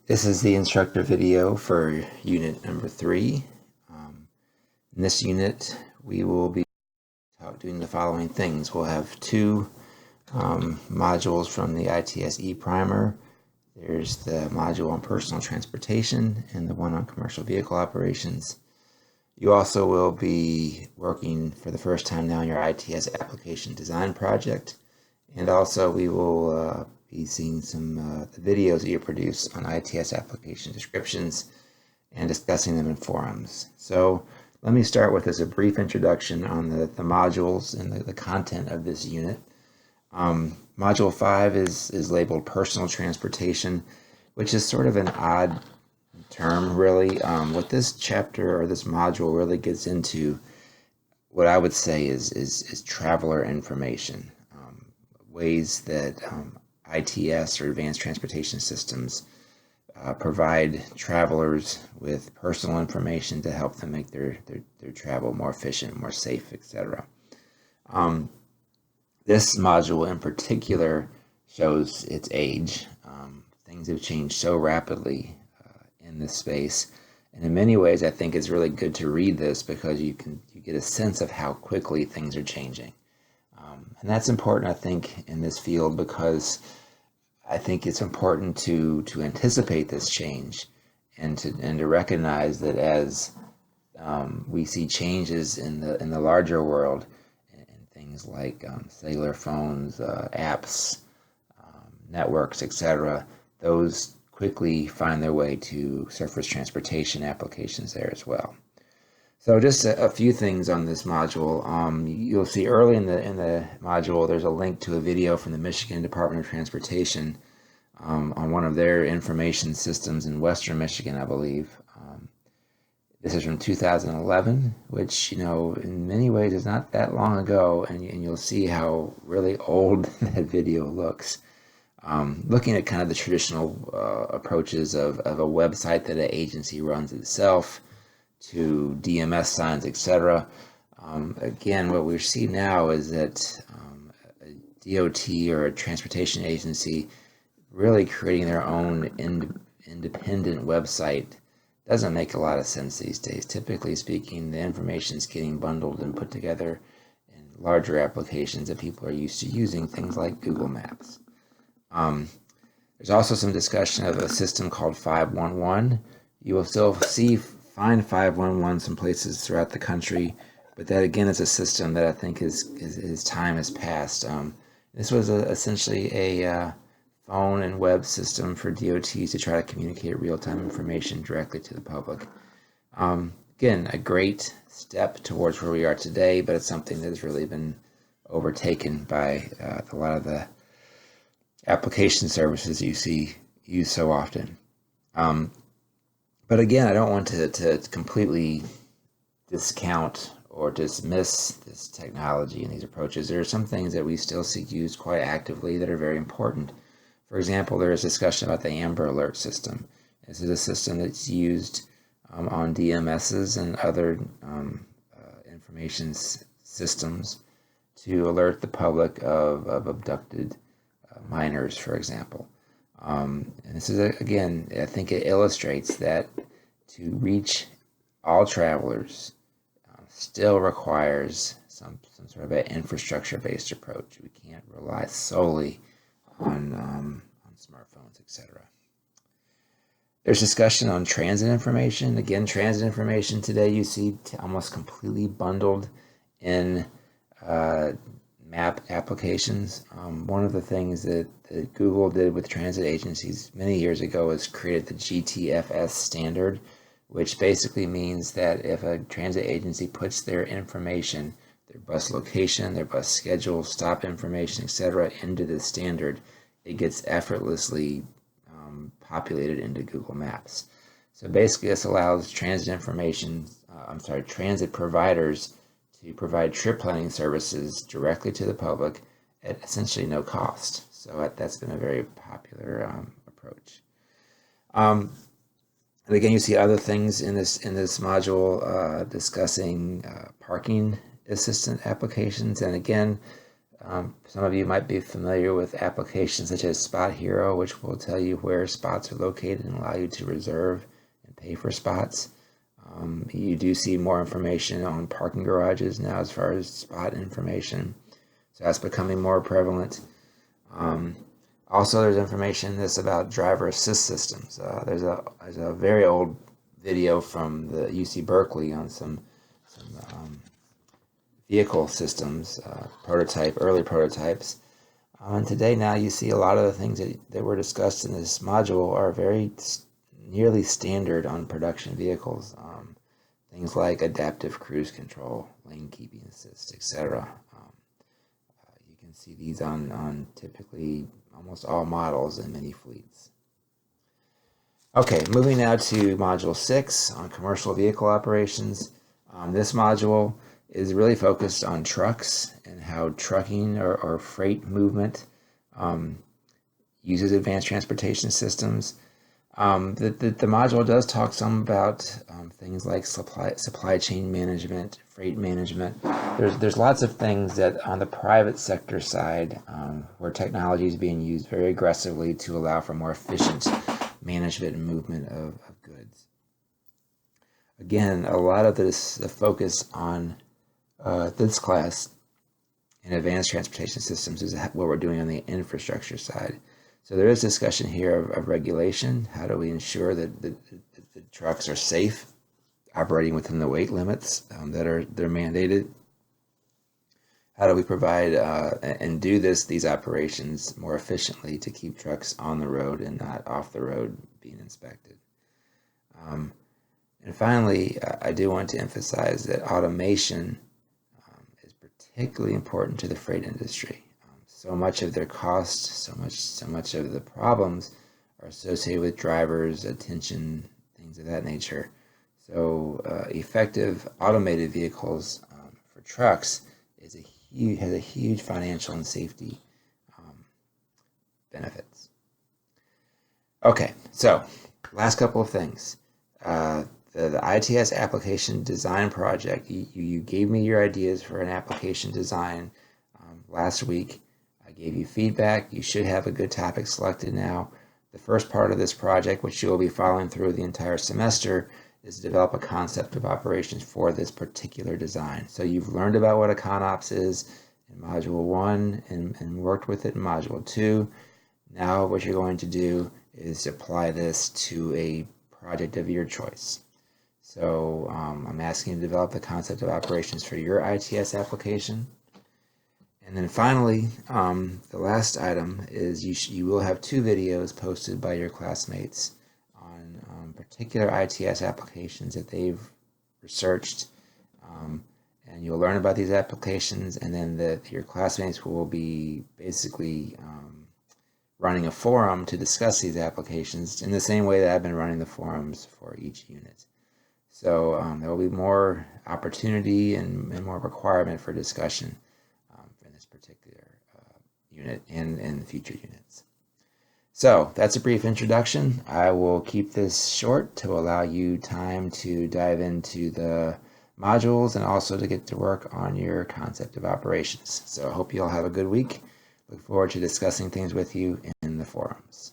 This is the instructor video for unit number 3. In this unit, we will be doing the following things. We'll have two modules from the Iits primer. There's the module on personal transportation and the one on commercial vehicle operations. You also will be working for the first time now in your Iits application design project. And also we will be seeing some the videos that you produce on Iits application descriptions and discussing them in forums. So let me start with as a brief introduction on the modules and the content of this unit. Module 5 is labeled personal transportation, which is sort of an odd term, really. What this chapter or this module really gets into, what I would say is traveler information, ways that ITS or advanced transportation systems provide travelers with personal information to help them make their travel more efficient, more safe, etc. This module in particular shows its age. Things have changed so rapidly in this space, and in many ways I think it's really good to read this because you get a sense of how quickly things are changing. And that's important, I think, in this field because I think it's important to anticipate this change and to recognize that as we see changes in the larger world, and things like cellular phones, apps, networks, etc., those quickly find their way to surface transportation applications there as well. So just a few things on this module. You'll see early in the module there's a link to a video from the Michigan Department of Transportation on one of their information systems in Western Michigan, I believe. This is from 2011, which, in many ways is not that long ago, and you'll see how really old that video looks. Looking at kind of the traditional approaches of a website that an agency runs itself, to DMS signs, etc. Again, what we see now is that a DOT or a transportation agency really creating their own independent website doesn't make a lot of sense these days. Typically speaking, the information is getting bundled and put together in larger applications that people are used to using, things like Google Maps. There's also some discussion of a system called 511. You will still find 511 some places throughout the country, but that again is a system that I think his time has passed. This was essentially a phone and web system for DOTs to try to communicate real-time information directly to the public. Again, a great step towards where we are today, but it's something that has really been overtaken by a lot of the application services you see used so often. But again, I don't want to completely discount or dismiss this technology and these approaches. There are some things that we still see used quite actively that are very important. For example, there is discussion about the Amber Alert system. This is a system that's used on DMSs and other information systems to alert the public of abducted minors, for example. And this is, again, I think it illustrates that to reach all travelers still requires some sort of an infrastructure-based approach. We can't rely solely on smartphones, etc. There's discussion on transit information. Again, transit information today you see almost completely bundled in map applications. One of the things that Google did with transit agencies many years ago is created the GTFS standard, which basically means that if a transit agency puts their information, their bus location, their bus schedule, stop information, etc., into the standard, it gets effortlessly populated into Google Maps. So basically this allows transit providers to provide trip planning services directly to the public at essentially no cost. So that's been a very popular approach. And again, you see other things in this module discussing parking assistant applications. And again, Some of you might be familiar with applications such as Spot Hero, which will tell you where spots are located and allow you to reserve and pay for spots. You do see more information on parking garages now as far as spot information. So that's becoming more prevalent. Also, there's information that's about driver assist systems. There's a very old video from the UC Berkeley on some vehicle systems, early prototypes. And today now you see a lot of the things that were discussed in this module are very nearly standard on production vehicles. Things like adaptive cruise control, lane keeping assist, etc. You can see these on typically almost all models in many fleets. Okay, moving now to Module 6 on commercial vehicle operations. This module is really focused on trucks and how trucking or freight movement uses advanced transportation systems. The module does talk some about things like supply chain management, freight management. There's lots of things that on the private sector side where technology is being used very aggressively to allow for more efficient management and movement of goods. Again, a lot of the focus on this class in advanced transportation systems is what we're doing on the infrastructure side. So there is discussion here of regulation. How do we ensure that the trucks are safe, operating within the weight limits they're mandated? How do we provide and do these operations more efficiently to keep trucks on the road and not off the road being inspected? And finally, I do want to emphasize that automation is particularly important to the freight industry. So much of their cost, so much of the problems are associated with drivers, attention, things of that nature. So effective automated vehicles for trucks has a huge financial and safety benefits. Okay, so last couple of things. The ITS application design project, you gave me your ideas for an application design last week. I gave you feedback. You should have a good topic selected now. The first part of this project, which you will be following through the entire semester, is to develop a concept of operations for this particular design. So you've learned about what a ConOps is in Module 1 and worked with it in Module 2. Now what you're going to do is apply this to a project of your choice. So I'm asking you to develop the concept of operations for your ITS application. And then finally, the last item is you will have 2 videos posted by your classmates on particular ITS applications that they've researched. And you'll learn about these applications, and then your classmates will be basically running a forum to discuss these applications in the same way that I've been running the forums for each unit. So there will be more opportunity and more requirement for discussion in this particular unit and in future units. So that's a brief introduction. I will keep this short to allow you time to dive into the modules and also to get to work on your concept of operations. So I hope you all have a good week. Look forward to discussing things with you in the forums.